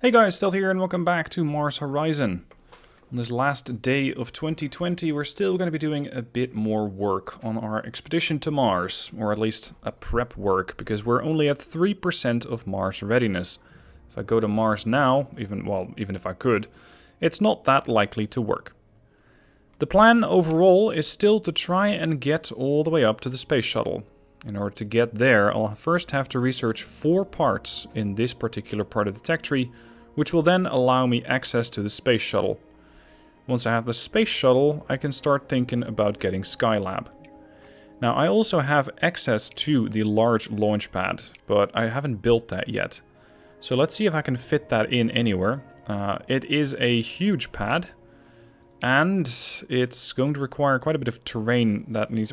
Hey guys, Stealth here and welcome back to Mars Horizon. On this last day of 2020, we're still going to be doing a bit more work on our expedition to Mars, or at least a prep work, because we're only at 3% of Mars readiness. If I go to Mars now, even if I could, it's not that likely to work. The plan overall is still to try and get all the way up to the space shuttle. In order to get there, I'll first have to research 4 parts in this particular part of the tech tree, which will then allow me access to the space shuttle. Once I have the space shuttle, I can start thinking about getting Skylab. Now, I also have access to the large launch pad, but I haven't built that yet. So let's see if I can fit that in anywhere. It is a huge pad, and it's going to require quite a bit of terrain that needs,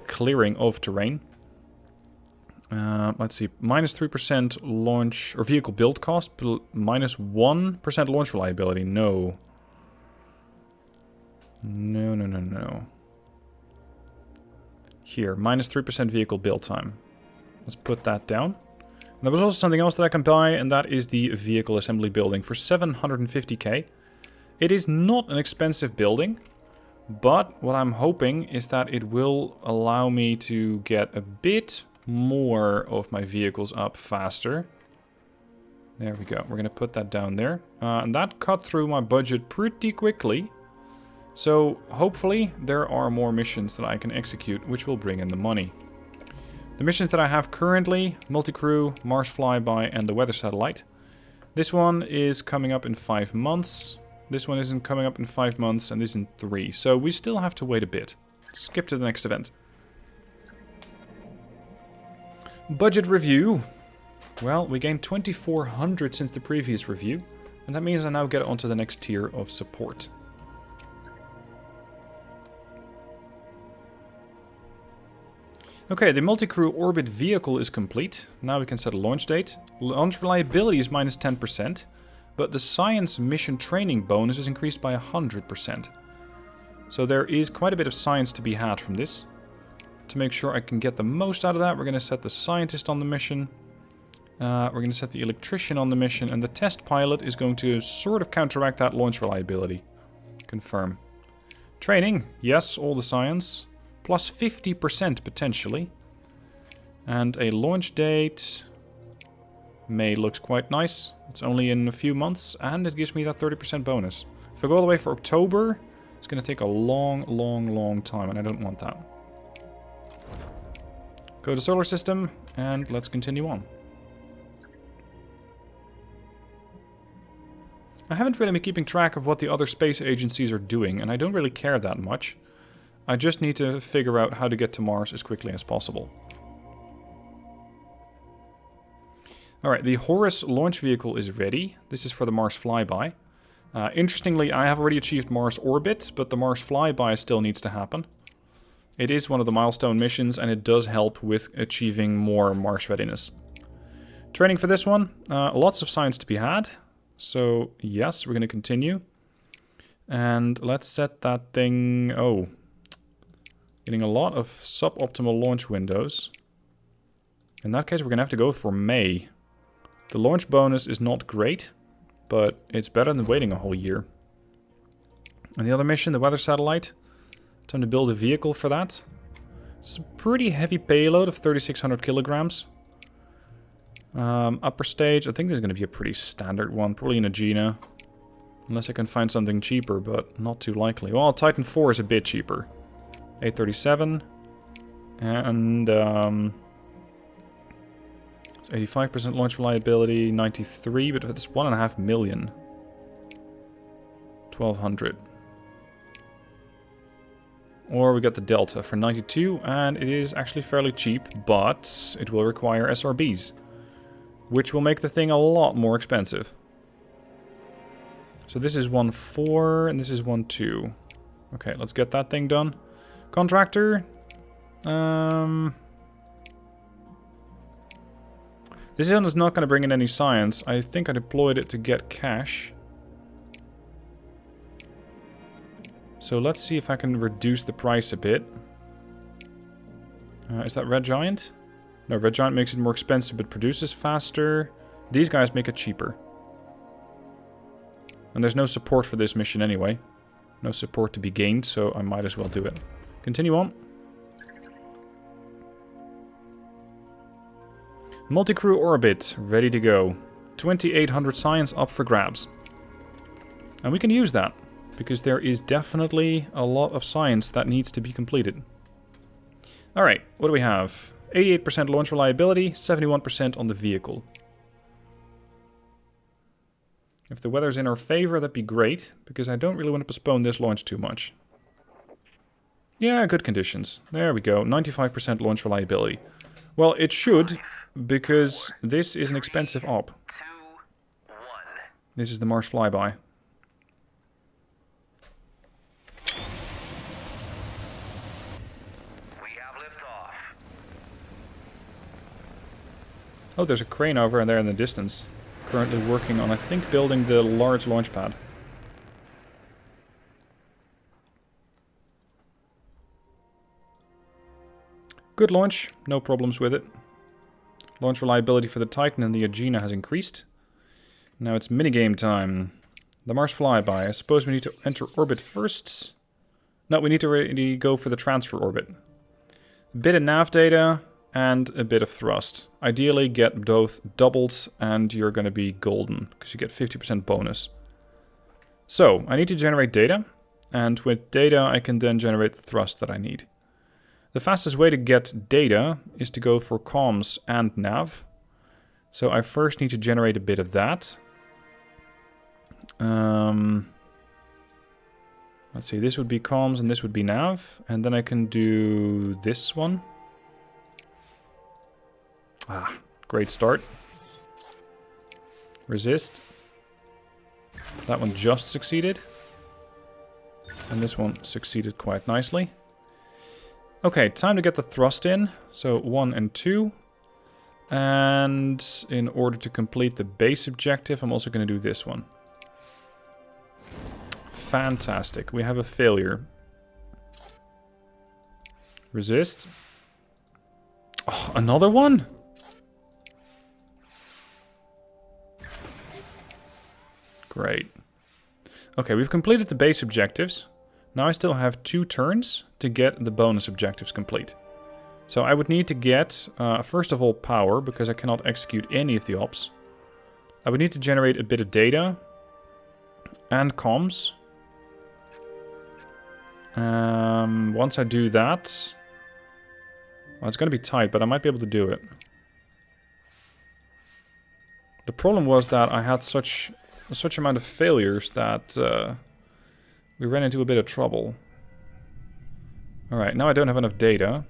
clearing of terrain. Let's see, minus 3% launch or vehicle build cost, minus 1% launch reliability. No. Here, minus 3% vehicle build time. Let's put that down. And there was also something else that I can buy, and that is the vehicle assembly building for 750k. It is not an expensive building, but what I'm hoping is that it will allow me to get a bit more of my vehicles up faster. There we go. We're going to put that down there. And that cut through my budget pretty quickly. So hopefully there are more missions that I can execute, which will bring in the money. The missions that I have currently, multi-crew, Mars flyby, and the weather satellite. This one is coming up in 5 months. This one isn't coming up in 5 months, and this in 3. So we still have to wait a bit. Skip to the next event. Budget review. Well, we gained 2400 since the previous review, and that means I now get onto the next tier of support. Okay, the multi-crew orbit vehicle is complete. Now we can set a launch date. Launch reliability is minus 10%, but the science mission training bonus is increased by 100%. So there is quite a bit of science to be had from this. To make sure I can get the most out of that, we're going to set the scientist on the mission. We're going to set the electrician on the mission, and the test pilot is going to sort of counteract that launch reliability. Confirm. Training, yes, all the science. Plus 50% potentially. And a launch date. May looks quite nice. It's only in a few months, and it gives me that 30% bonus. If I go all the way for October, it's going to take a long time, and I don't want that. Go to solar system, and let's continue on. I haven't really been keeping track of what the other space agencies are doing, and I don't really care that much. I just need to figure out how to get to Mars as quickly as possible. Alright, the Horus launch vehicle is ready. This is for the Mars flyby. Interestingly, I have already achieved Mars orbit, but the Mars flyby still needs to happen. It is one of the milestone missions, and it does help with achieving more Mars readiness. Training for this one, lots of science to be had. So, yes, we're going to continue. And let's set that thing... Oh. Getting a lot of suboptimal launch windows. In that case, we're going to have to go for May. The launch bonus is not great, but it's better than waiting a whole year. And the other mission, the weather satellite... Time to build a vehicle for that. It's a pretty heavy payload of 3,600 kilograms. Upper stage, I think there's going to be a pretty standard one. Probably in a Gina. Unless I can find something cheaper, but not too likely. Well, Titan 4 is a bit cheaper. 837. And 85% launch reliability, 93, but it's 1.5 million. 1,200. Or we got the Delta for 92, and it is actually fairly cheap, but it will require SRBs, which will make the thing a lot more expensive. So this is 1.4, and this is 1.2. Okay, let's get that thing done. Contractor. This one is not going to bring in any science. I think I deployed it to get cash. So let's see if I can reduce the price a bit. Is that Red Giant? No, Red Giant makes it more expensive but produces faster. These guys make it cheaper. And there's no support for this mission anyway. No support to be gained, so I might as well do it. Continue on. Multi-crew orbit, ready to go. 2800 science up for grabs. And we can use that, because there is definitely a lot of science that needs to be completed. Alright, what do we have? 88% launch reliability, 71% on the vehicle. If the weather's in our favor, that'd be great, because I don't really want to postpone this launch too much. Yeah, good conditions. There we go, 95% launch reliability. Well, it should, because this is an expensive op. This is the Mars flyby. Oh, there's a crane over there in the distance. Currently working on, I think, building the large launch pad. Good launch, no problems with it. Launch reliability for the Titan and the Agena has increased. Now it's minigame time. The Mars flyby. I suppose we need to enter orbit first. No, we need to really go for the transfer orbit. A bit of nav data and a bit of thrust. Ideally get both doubled and you're going to be golden, because you get 50% bonus. So, I need to generate data, and with data I can then generate the thrust that I need. The fastest way to get data is to go for comms and nav. So I first need to generate a bit of that. Let's see, this would be comms and this would be nav. And then I can do this one. Ah, great start. Resist. That one just succeeded. And this one succeeded quite nicely. Okay, time to get the thrust in. So 1 and 2. And in order to complete the base objective, I'm also going to do this one. Fantastic. We have a failure. Resist. Oh, another one? Great. Okay, we've completed the base objectives. Now I still have 2 turns to get the bonus objectives complete. So I would need to get, first of all, power, because I cannot execute any of the ops. I would need to generate a bit of data and comms. Once I do that, well, it's going to be tight, but I might be able to do it. The problem was that I had such amount of failures that we ran into a bit of trouble. Alright, now I don't have enough data.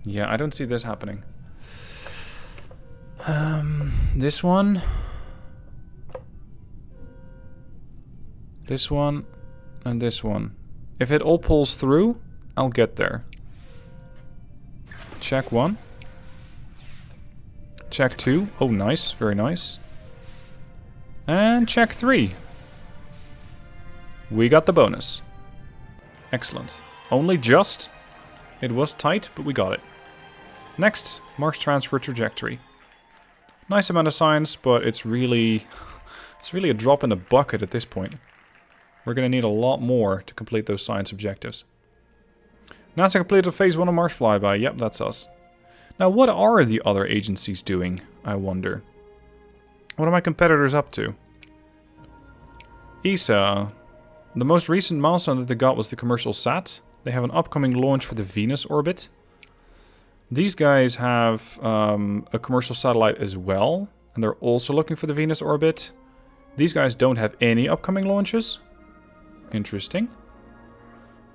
Yeah, I don't see this happening. This one. This one. And this one. If it all pulls through, I'll get there. Check 1. Check 2. Oh, nice. Very nice. And check 3. We got the bonus. Excellent. Only just. It was tight, but we got it. Next, Mars transfer trajectory. Nice amount of science, but it's really a drop in the bucket at this point. We're going to need a lot more to complete those science objectives. NASA completed phase 1 of Mars flyby. Yep, that's us. Now, what are the other agencies doing, I wonder? What are my competitors up to? ESA. The most recent milestone that they got was the commercial sat. They have an upcoming launch for the Venus orbit. These guys have a commercial satellite as well, and they're also looking for the Venus orbit. These guys don't have any upcoming launches. Interesting.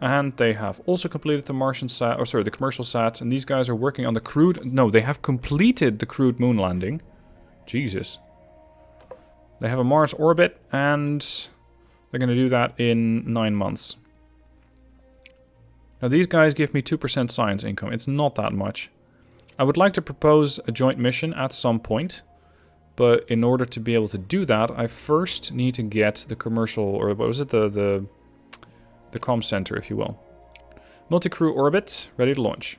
And they have also completed the Martian sat, or sorry, the commercial sat, and these guys are working on the crewed, no, they have completed the crewed moon landing. Jesus. They have a Mars orbit, and they're going to do that in 9 months. Now these guys give me 2% science income. It's not that much. I would like to propose a joint mission at some point. But in order to be able to do that, I first need to get the commercial, or what was it, the comm center, if you will. Multi-crew orbit, ready to launch.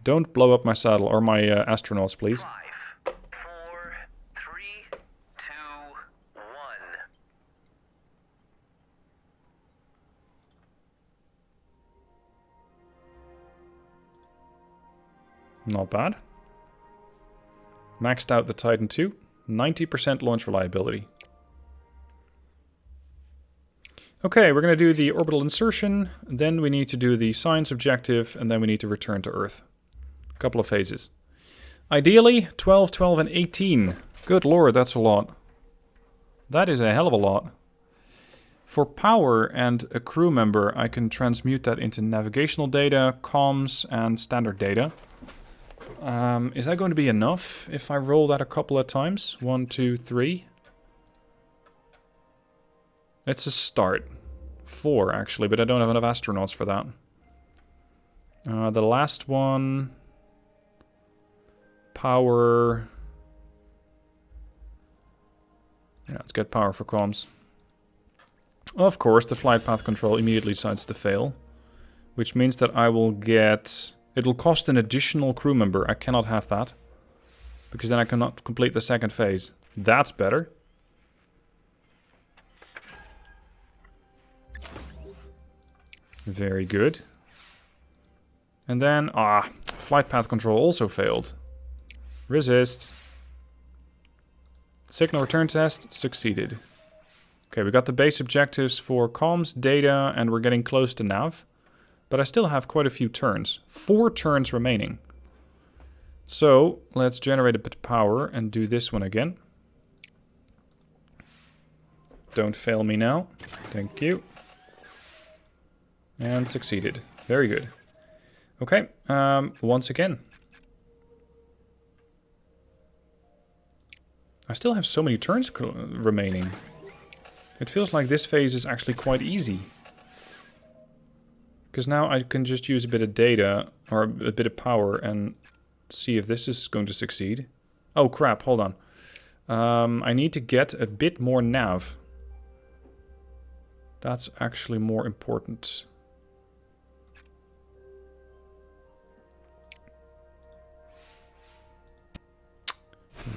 Don't blow up my saddle, or my astronauts, please. 5, 4, Not bad. Maxed out the Titan II. 90% launch reliability. Okay, we're going to do the orbital insertion. Then we need to do the science objective. And then we need to return to Earth. A couple of phases. Ideally, 12, 12, and 18. Good lord, that's a lot. That is a hell of a lot. For power and a crew member, I can transmute that into navigational data, comms, and standard data. Is that going to be enough if I roll that a couple of times? 1, 2, 3. It's a start. 4, actually, but I don't have enough astronauts for that. The last one... Power... Yeah, let's get power for comms. Of course, the flight path control immediately decides to fail. Which means that I will get... It'll cost an additional crew member. I cannot have that. Because then I cannot complete the second phase. That's better. Very good. And then... flight path control also failed. Resist. Signal return test succeeded. Okay, we got the base objectives for comms, data, and we're getting close to nav. But I still have quite a few turns. 4 turns remaining. So, let's generate a bit of power and do this one again. Don't fail me now. Thank you. And succeeded. Very good. Okay, once again. I still have so many turns remaining. It feels like this phase is actually quite easy. Because now I can just use a bit of data, or a bit of power, and see if this is going to succeed. Oh crap, hold on. I need to get a bit more nav. That's actually more important.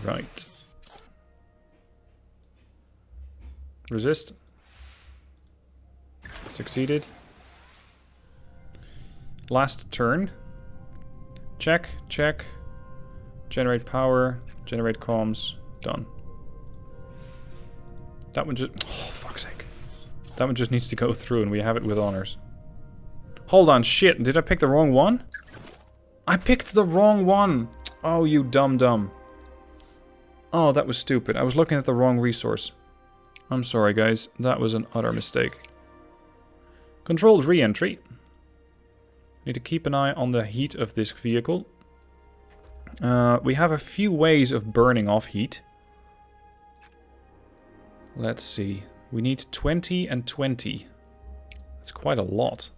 Right. Resist. Succeeded. Last turn. Check, check. Generate power, generate comms. Done. That one just... Oh, fuck's sake. That one just needs to go through and we have it with honors. Hold on, shit. Did I pick the wrong one? I picked the wrong one. Oh, you dumb. Oh, that was stupid. I was looking at the wrong resource. I'm sorry, guys. That was an utter mistake. Controlled reentry. Need to keep an eye on the heat of this vehicle. We have a few ways of burning off heat. Let's see. We need 20 and 20. That's quite a lot.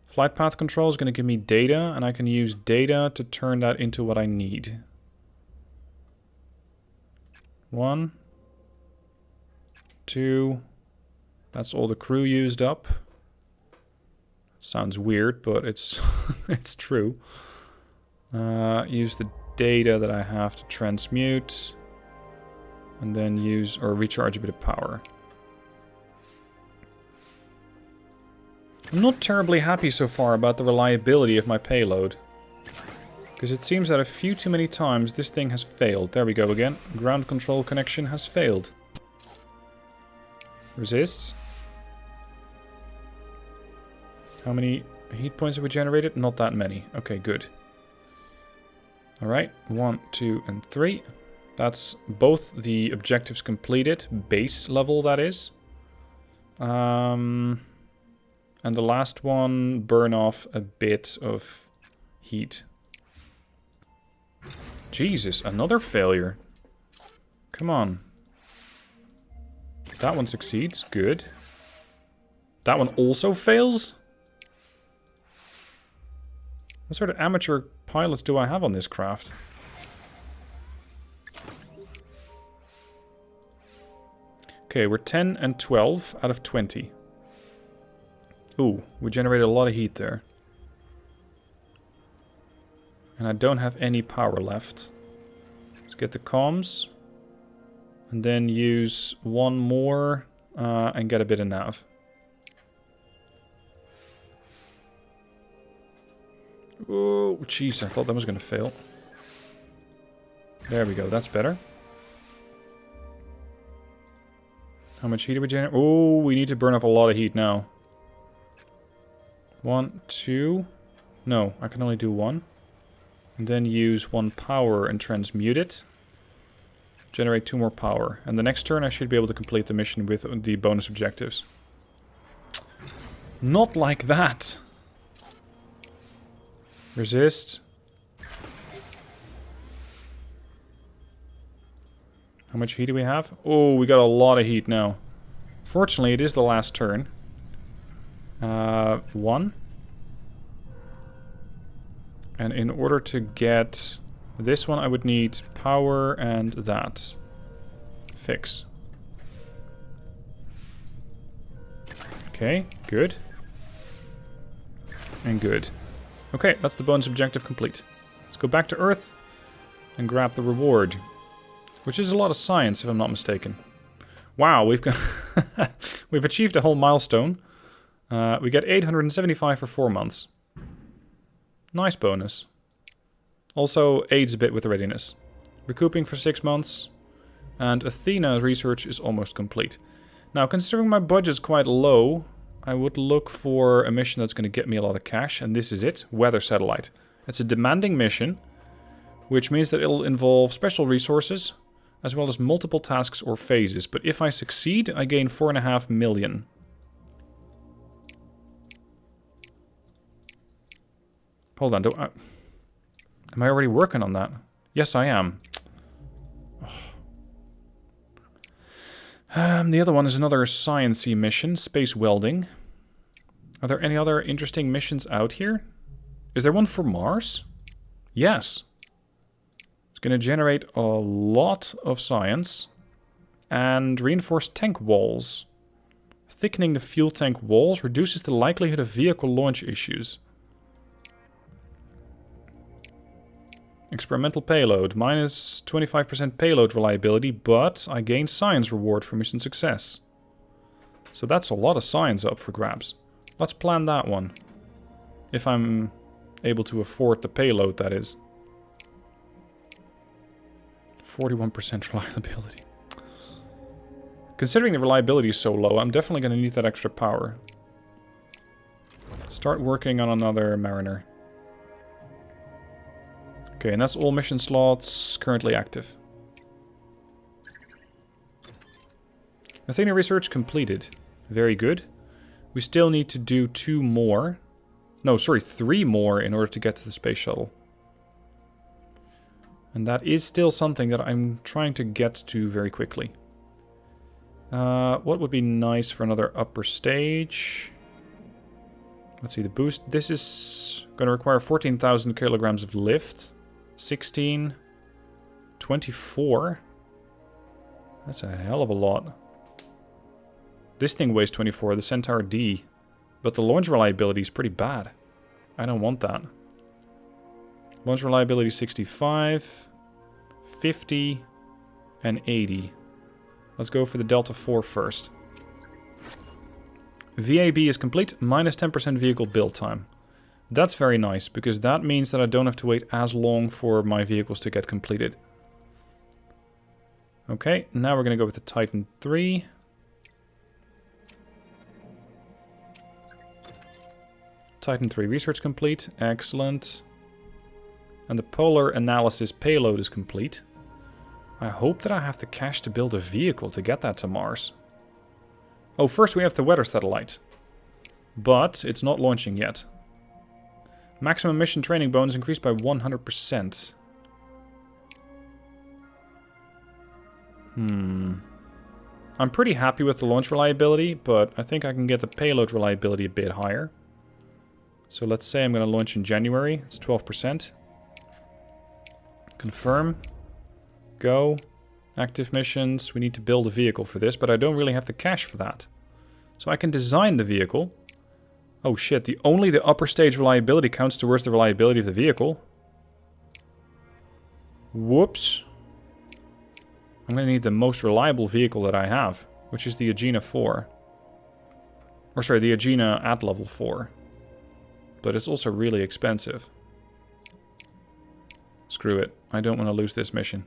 Flight path control is going to give me data, and I can use data to turn that into what I need. 1, 2. That's all the crew used up. Sounds weird, but it's it's true. Use the data that I have to transmute, and then use or recharge a bit of power. I'm not terribly happy so far about the reliability of my payload. Because it seems that a few too many times this thing has failed. There we go again. Ground control connection has failed. Resist. How many heat points have we generated? Not that many. Okay, good. Alright, 1, 2, and 3. That's both the objectives completed. Base level, that is. And the last one, burn off a bit of heat. Jesus, another failure. Come on. That one succeeds. Good. That one also fails? What sort of amateur pilots do I have on this craft? Okay, we're 10 and 12 out of 20. Ooh, we generated a lot of heat there. And I don't have any power left. Let's get the comms. And then use one more and get a bit of nav. Oh, jeez, I thought that was going to fail. There we go, that's better. How much heat do we generate? Oh, we need to burn off a lot of heat now. 1, 2. No, I can only do 1. And then use 1 power and transmute it. Generate 2 more power. And the next turn I should be able to complete the mission with the bonus objectives. Not like that! Resist. How much heat do we have? Oh, we got a lot of heat now. Fortunately, it is the last turn. 1. And in order to get this one, I would need power and that. Fix. Okay, good. And good. Okay, that's the bonus objective complete. Let's go back to Earth and grab the reward. Which is a lot of science, if I'm not mistaken. Wow, we've got we've achieved a whole milestone. We get 875 for 4 months. Nice bonus. Also aids a bit with readiness. Recouping for 6 months. And Athena's research is almost complete. Now, considering my budget's quite low, I would look for a mission that's going to get me a lot of cash. And this is it. Weather Satellite. It's a demanding mission, which means that it'll involve special resources, as well as multiple tasks or phases. But if I succeed, I gain 4.5 million. Hold on, am I already working on that? Yes, I am. The other one is another science-y mission, space welding. Are there any other interesting missions out here? Is there one for Mars? Yes. It's going to generate a lot of science. And reinforce tank walls. Thickening the fuel tank walls reduces the likelihood of vehicle launch issues. Experimental payload. Minus 25% payload reliability, but I gain science reward for mission success. So that's a lot of science up for grabs. Let's plan that one. If I'm able to afford the payload, that is. 41% reliability. Considering the reliability is so low, I'm definitely going to need that extra power. Start working on another Mariner. Okay, and that's all mission slots currently active. Athena research completed. Very good. We still need to do 2 more. No, sorry, 3 more in order to get to the space shuttle. And that is still something that I'm trying to get to very quickly. What would be nice for another upper stage? Let's see, the boost. This is going to require 14,000 kilograms of lift. 16. 24. That's a hell of a lot. This thing weighs 24, the Centaur D. But the launch reliability is pretty bad. I don't want that. Launch reliability 65, 50, and 80. Let's go for the Delta 4 first. VAB is complete, minus 10% vehicle build time. That's very nice, because that means that I don't have to wait as long for my vehicles to get completed. Okay, now we're going to go with the Titan 3. Titan 3 research complete, excellent. And the polar analysis payload is complete. I hope that I have the cash to build a vehicle to get that to Mars. Oh, first we have the weather satellite. But it's not launching yet. Maximum mission training bonus increased by 100%. I'm pretty happy with the launch reliability, but I think I can get the payload reliability a bit higher. So let's say I'm going to launch in January. It's 12%. Confirm. Go. Active missions. We need to build a vehicle for this, but I don't really have the cash for that. So I can design the vehicle. Oh shit, only the upper stage reliability counts towards the reliability of the vehicle. Whoops. I'm going to need the most reliable vehicle that I have, which is the Agena 4. Or sorry, the Agena at level 4. But it's also really expensive. Screw it. I don't want to lose this mission.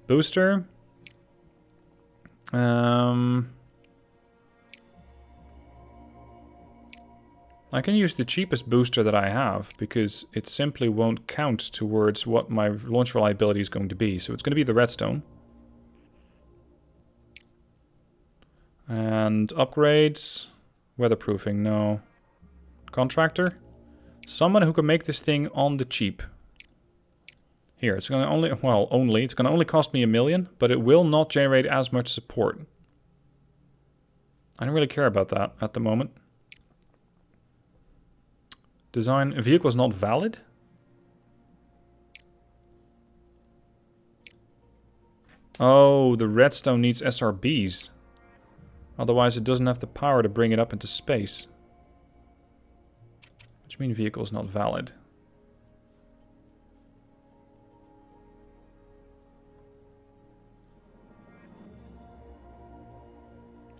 Booster. I can use the cheapest booster that I have because it simply won't count towards what my launch reliability is going to be. So it's going to be the redstone. And upgrades. Weatherproofing, no. Contractor. Someone who can make this thing on the cheap. Here, it's going to only, well, it's going to only cost me $1 million, but it will not generate as much support. I don't really care about that at the moment. Design, a vehicle is not valid? Oh, the redstone needs SRBs. Otherwise it doesn't have the power to bring it up into space. Which means vehicle is not valid.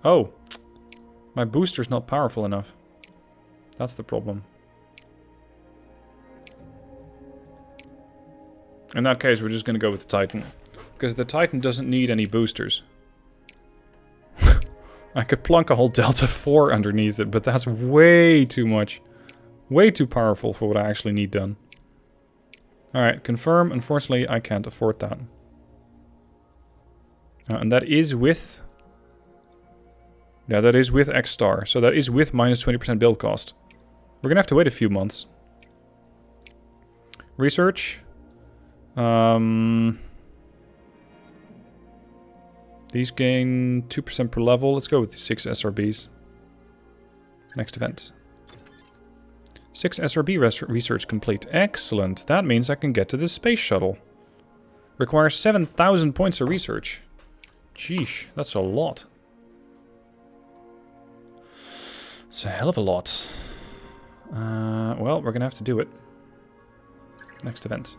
Oh, my booster's not powerful enough. That's the problem. In that case, we're just going to go with the Titan. Because the Titan doesn't need any boosters. I could plunk a whole Delta 4 underneath it, but that's way too much. Way too powerful for what I actually need done. Alright, confirm. Unfortunately, I can't afford that. And that is with... Yeah, that is with X-Star. So that is with minus 20% build cost. We're going to have to wait a few months. Research. These gain 2% per level. Let's go with the 6 SRBs. Next event. 6 SRB research complete. Excellent. That means I can get to the space shuttle. Requires 7,000 points of research. Sheesh, that's a lot. It's a hell of a lot. Well, we're gonna have to do it. Next event.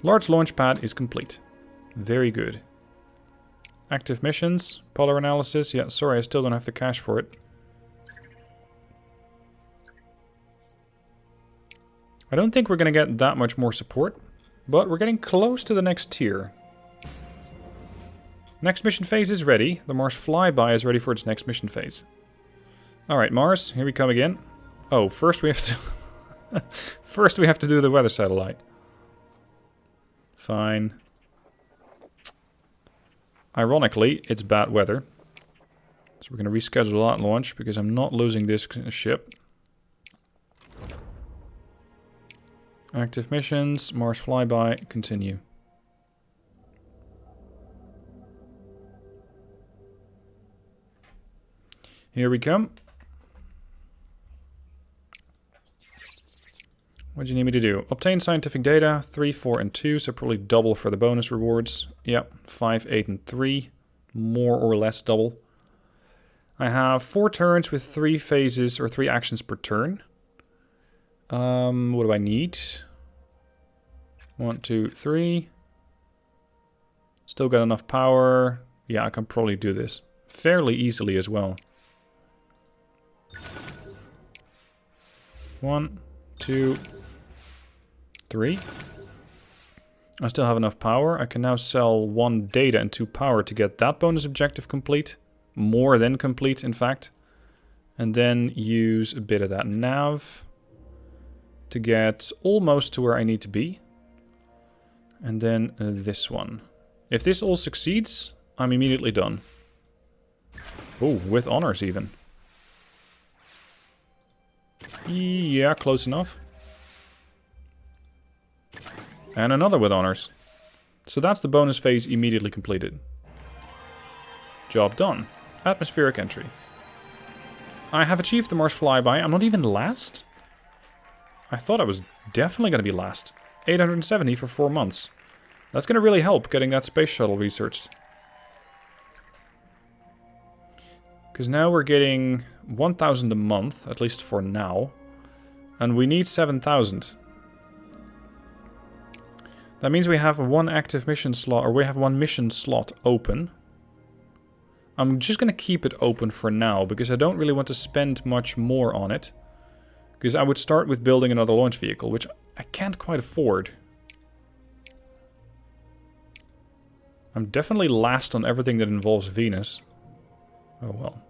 Large launch pad is complete. Very good. Active missions. Polar analysis. Yeah, sorry, I still don't have the cash for it. I don't think we're going to get that much more support, but we're getting close to the next tier. Next mission phase is ready. The Mars flyby is ready for its next mission phase. Alright, Mars, here we come again. Oh, first we have to... first we have to do the weather satellite. Fine. Ironically, it's bad weather. So we're going to reschedule that launch because I'm not losing this ship. Active missions, Mars flyby, continue. Here we come. What do you need me to do? Obtain scientific data, 3, 4, and 2, so probably double for the bonus rewards. Yep, 5, 8, and 3. More or less double. I have 4 turns with 3 phases, or 3 actions per turn. What do I need? 1, 2, 3. Still got enough power. Yeah, I can probably do this fairly easily as well. 1, 2, 3. I still have enough power. I can now sell 1 data and 2 power to get that bonus objective complete. More than complete, in fact. And then use a bit of that nav to get almost to where I need to be. And then this one. If this all succeeds, I'm immediately done. Oh, with honors even. Yeah, close enough. And another with honors. So that's the bonus phase immediately completed. Job done. Atmospheric entry. I have achieved the Mars flyby. I'm not even last? I thought I was definitely going to be last. 870 for 4 months. That's going to really help getting that space shuttle researched. Because now we're getting 1,000 a month, at least for now. And we need 7,000. That means we have 1 active mission slot, or we have 1 mission slot open. I'm just going to keep it open for now, because I don't really want to spend much more on it. Because I would start with building another launch vehicle, which I can't quite afford. I'm definitely last on everything that involves Venus. Oh well.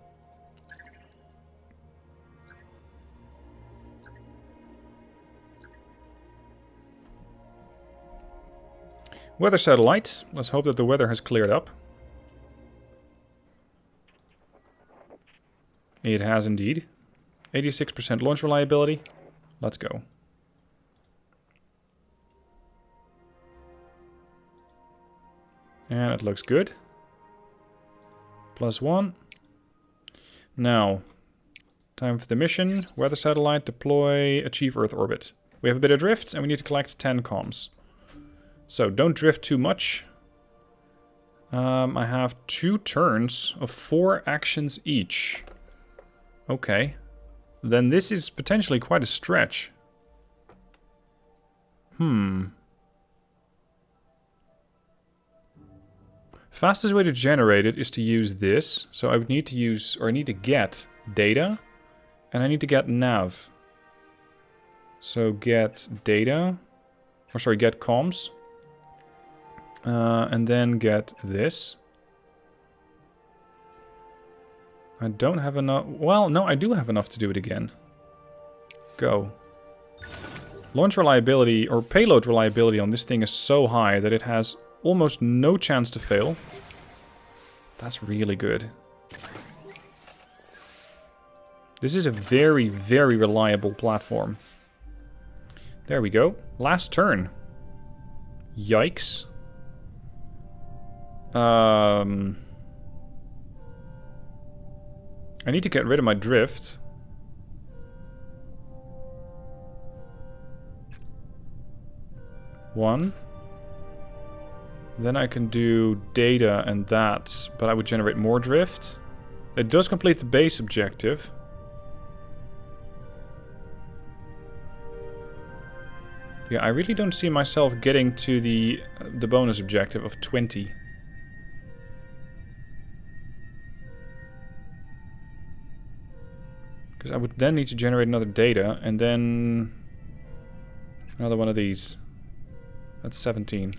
Weather satellite. Let's hope that the weather has cleared up. It has indeed. 86% launch reliability. Let's go. And it looks good. +1. Now, time for the mission. Weather satellite, deploy, achieve Earth orbit. We have a bit of drift and we need to collect 10 comms. So don't drift too much. I have 2 turns of 4 actions each. Okay. Then this is potentially quite a stretch. Fastest way to generate it is to use this. So I would need to use, or I need to get data. And I need to get nav. So get data. Or sorry, get comms. And then get this. I don't have enough. Well, no, I do have enough to do it again. Go. Launch reliability or payload reliability on this thing is so high that it has almost no chance to fail. That's really good. This is a very, very reliable platform. There we go. Last turn. Yikes. I need to get rid of my drift. One. Then I can do data and that, but I would generate more drift. It does complete the base objective. Yeah, I really don't see myself getting to the bonus objective of 20. Because I would then need to generate another data, and then another one of these. That's 17.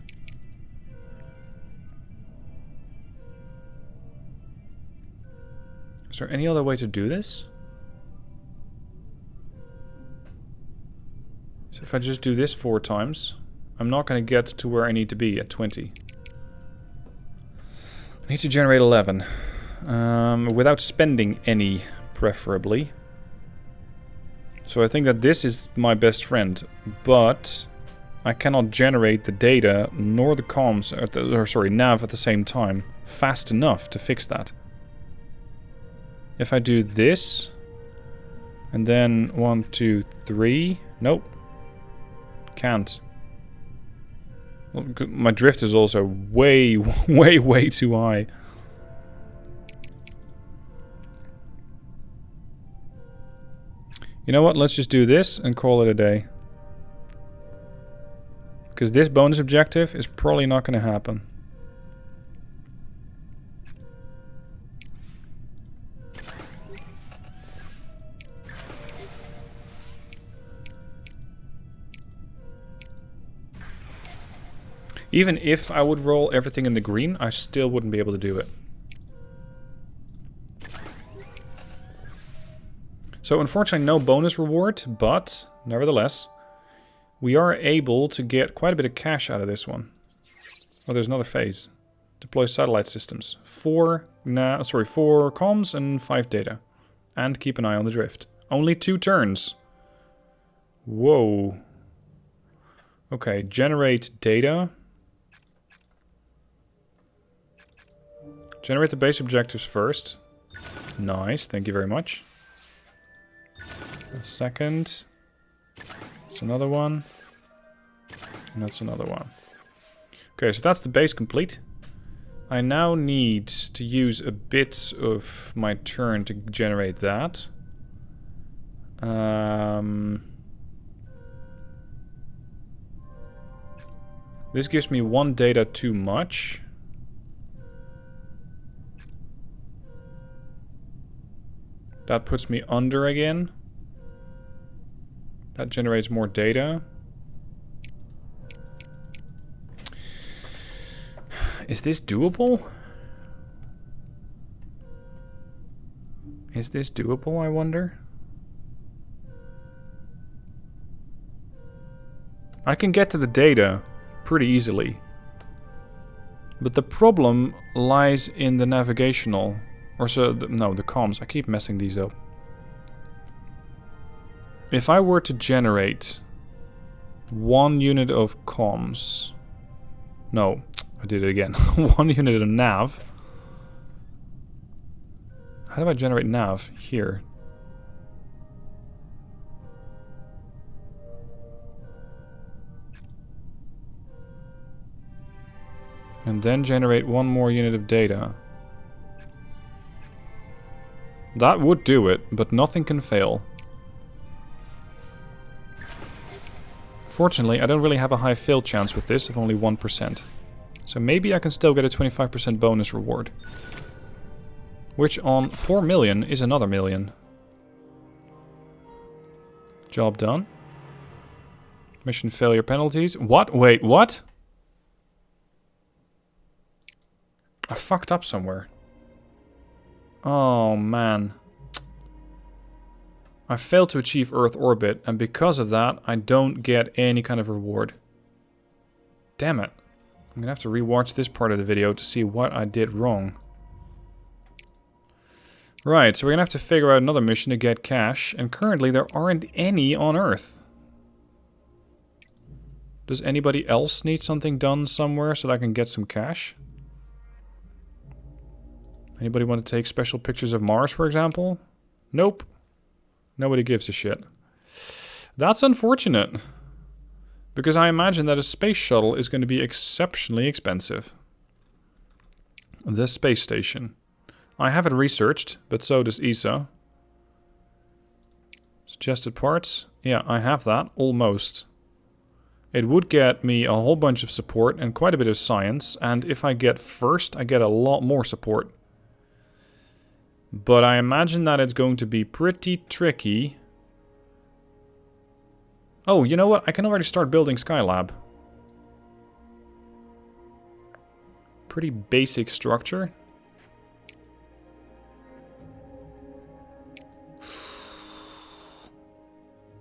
Is there any other way to do this? So if I just do this 4 times, I'm not going to get to where I need to be at 20. I need to generate 11. Without spending any, preferably. So I think that this is my best friend, but I cannot generate the data nor the comms, nav at the same time fast enough to fix that. If I do this, and then 1, 2, 3, nope, can't. Well, my drift is also way, way too high. You know what, let's just do this and call it a day. Because this bonus objective is probably not going to happen. Even if I would roll everything in the green, I still wouldn't be able to do it. So unfortunately no bonus reward, but nevertheless, we are able to get quite a bit of cash out of this one. Oh, there's another phase. Deploy satellite systems. 4 comms and 5 data. And keep an eye on the drift. Only 2 turns. Whoa. Okay, generate data. Generate the base objectives first. Nice, thank you very much. A second. That's another one. And that's another one. Okay, so that's the base complete. I now need to use a bit of my turn to generate that. This gives me 1 data too much. That puts me under again. That generates more data. Is this doable? Is this doable, I wonder? I can get to the data pretty easily. But the problem lies in the navigational. Or so, no, the comms. I keep messing these up. If I were to generate 1 unit of comms... No, I did it again. 1 unit of nav. How do I generate nav? Here. And then generate 1 more unit of data. That would do it, but nothing can fail. Fortunately, I don't really have a high fail chance with this of only 1%. So maybe I can still get a 25% bonus reward. Which on 4 million is another million. Job done. Mission failure penalties. What? Wait, what? I fucked up somewhere. Oh, man. I failed to achieve Earth orbit, and because of that, I don't get any kind of reward. Damn it. I'm gonna have to rewatch this part of the video to see what I did wrong. Right, so we're gonna have to figure out another mission to get cash, and currently there aren't any on Earth. Does anybody else need something done somewhere so that I can get some cash? Anybody want to take special pictures of Mars, for example? Nope. Nobody gives a shit. That's unfortunate. Because I imagine that a space shuttle is going to be exceptionally expensive. The space station. I have it researched, but so does ESA. Suggested parts? Yeah, I have that, almost. It would get me a whole bunch of support and quite a bit of science, and if I get first, I get a lot more support. But I imagine that it's going to be pretty tricky. Oh, you know what? I can already start building Skylab. Pretty basic structure.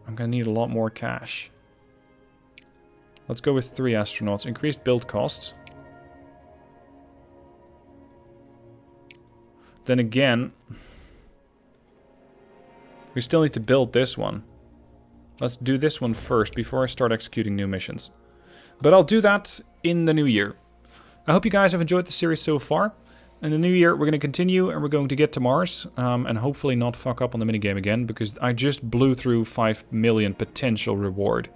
I'm gonna need a lot more cash. Let's go with 3 astronauts. Increased build cost. Then again, we still need to build this one. Let's do this one first before I start executing new missions. But I'll do that in the new year. I hope you guys have enjoyed the series so far. In the new year, we're going to continue and we're going to get to Mars. And hopefully not fuck up on the minigame again, because I just blew through 5 million potential reward.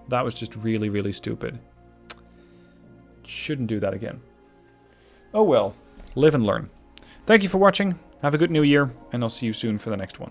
That was just really, really stupid. Shouldn't do that again. Oh well, live and learn. Thank you for watching, have a good new year, and I'll see you soon for the next one.